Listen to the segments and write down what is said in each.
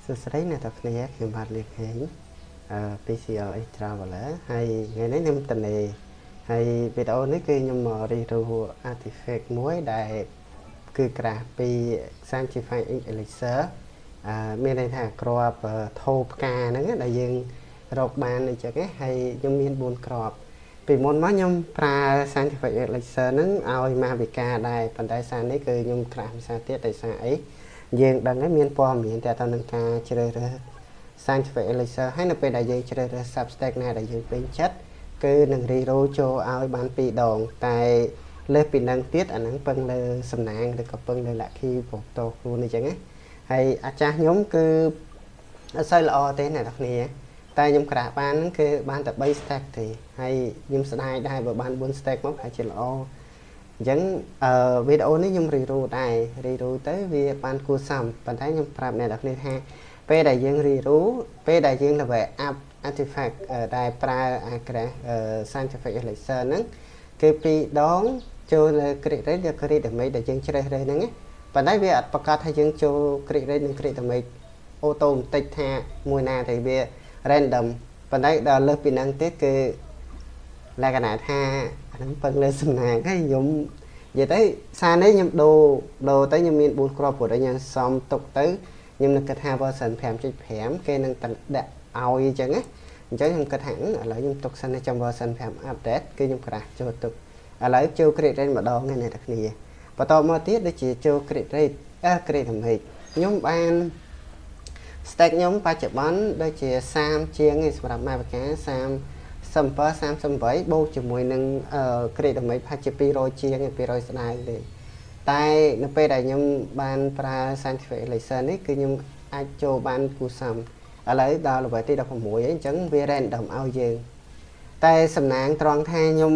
សួស្តីអ្នកទាំងគ្នាខ្ញុំបាទលៀកហេងPCLA Traveler ហើយថ្ងៃនេះខ្ញុំតនេហើយវីដេអូនេះគឺខ្ញុំមករីរូ artifact មួយដែលគឺក្រាស់ពី Sanctify Elixir មានន័យថាក្របថោផ្កាហ្នឹងដែលយើងរកបានអញ្ចឹងហើយខ្ញុំមាន4ក្របពីមុនមកខ្ញុំប្រើ Sanctify Elixir ហ្នឹងឲ្យមកវិការដែរប៉ុន្តែសារនេះគឺខ្ញុំក្រាស់ភាសាទៀតដោយសារអីយើងដឹងហើយមានព័ត៌មានតែទៅនឹងការជ្រើសរើស Sanctify Elixir ហើយនៅពេលដែលយើងជ្រើសរើស Substack ណាដែលយើងពេញចិត្តគឺនឹង reroll ចូលឲ្យបាន2ដងតែលើសពីនឹងទៀតអាហ្នឹងពឹងលើសំណាងឬក៏ពឹងលើ lucky ព្រោះតោខ្លួនអញ្ចឹងណាហើយអាចារ្យខ្ញុំគឺអត់សូវល្អទេអ្នកនរគ្នាតែខ្ញុំក្រាស់បានគឺបានតែ3 stack ទេហើយខ្ញុំស្ដាយដែរបើបាន4 stack មកប្រហែលជាល្អអញ្ចឹងវីដេអូនេះខ្ញុំរីរូដែររីរូទៅវាបានគួរសមប៉ុន្តែខ្ញុំប្រាប់អ្នកនរគ្នាថាពេលដែលយើងរីរូពេលដែលយើង level up artifact ដែលប្រើអាក្រាស់ Sanctify Elixir ហ្នឹងគឺ2ដងចូលលើ crit rate ឬ crit damage ដែលយើងជ្រើសរើសហ្នឹងណាប៉ុន្តែវាអត់ប្រកាសថាយើងចូល crit rate និង crit damage អូតូម៉ាទិកថាមួយណាតែវា random ប៉ុន្តែដល់លើសពីហ្នឹងទៀតគឺលក្ខណៈថាអាហ្នឹងពឹងលើសំណាងហើយខ្ញុំនិយាយទៅសារនេះខ្ញុំដូរទៅខ្ញុំមាន4គ្រាប់ព្រោះតែខ្ញុំសំទុកទៅខ្ញុំនឹកគិតថា version 5.5 គេនឹងដាក់ឲ្យអញ្ចឹងណាអញ្ចឹងខ្ញុំគិតថាឥឡូវខ្ញុំទុកសិនចាំ version 5 update គឺខ្ញុំក្រាស់ចូលទុកឥឡូវចូល crit rate ម្ដងហ្នឹងអ្នកទាំងគ្នាបន្តមកទៀតដូចជាចូល crit rate crit damage ខ្ញុំបាន stack ខ្ញុំបច្ចុប្បន្នដូចជា30ជាងសម្រាប់ម៉ាវិកា37 38បូកជាមួយនឹងcrit damage ប្រហែលជា200ជាង200ស្ដាយទេតែនៅពេលដែលខ្ញុំបានប្រើ Sanctify Elixir នេះគឺខ្ញុំអាចចូលបានគូសំឥឡូវដល់ level ទី16ហើយអញ្ចឹងវា random ឲ្យយើងតែសំណាងត្រង់ថាខ្ញុំ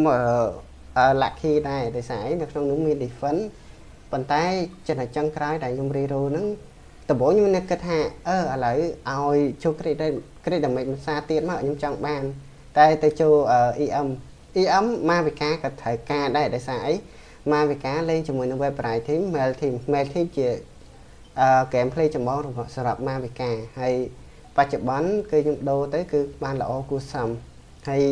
lucky ដែរដោយសារអីនៅក្នុងនោះមាន defense ប៉ុន្តែចំណុចចុងក្រោយដែលខ្ញុំ reroll ហ្នឹងដំបូងខ្ញុំនឹកគិតថាឥឡូវឲ្យចូល crit damage មិនសារទៀតមកខ្ញុំចង់បានតែទៅចូល EM មកវិការក៏ត្រូវការដែរដោយសារអីមកវិការលេងជាមួយនឹង web variety team mail team ជាgameplay ចម្បងរបស់សម្រាប់មកវិការហើយបច្ចុប្បន្នគឺខ្ញុំដូរទៅគឺបានល្អគួរសមហើយ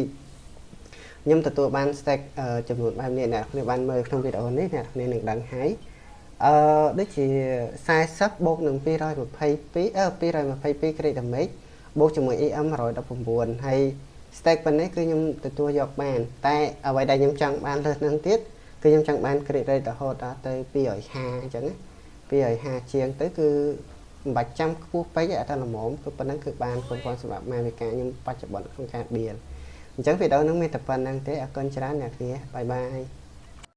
ខ្ញុំទទួលបាន stack ចំនួនបែបនេះអ្នកគ្នាបានមើលក្នុងវីដេអូនេះអ្នកគ្នានឹងដឹងហើយដូចជា40បូកនឹង222 credit damage បូកជាមួយ EM 119ហើយ stack ប៉ុណ្ណេះគឺខ្ញុំទទួលយកបានតែអ្វីដែលខ្ញុំចង់បានលើសហ្នឹងទៀតគឺខ្ញុំចង់បាន credit rate រហូតដល់ទៅ250អញ្ចឹងណា250ជាងទៅគឺមិនបាច់ចាំខ្ពស់ពេកទេតែល្មមគឺប៉ុណ្ណឹងគឺបានគ្រប់គ្រាន់សម្រាប់ម៉ែវិការខ្ញុំបច្ចុប្បន្នក្នុងការបៀលអញ្ចឹងវីដេអូហ្នឹងមានតែប៉ុណ្្នឹងទេអរគុណច្រើនអ្នកគ្នាបាយបាយ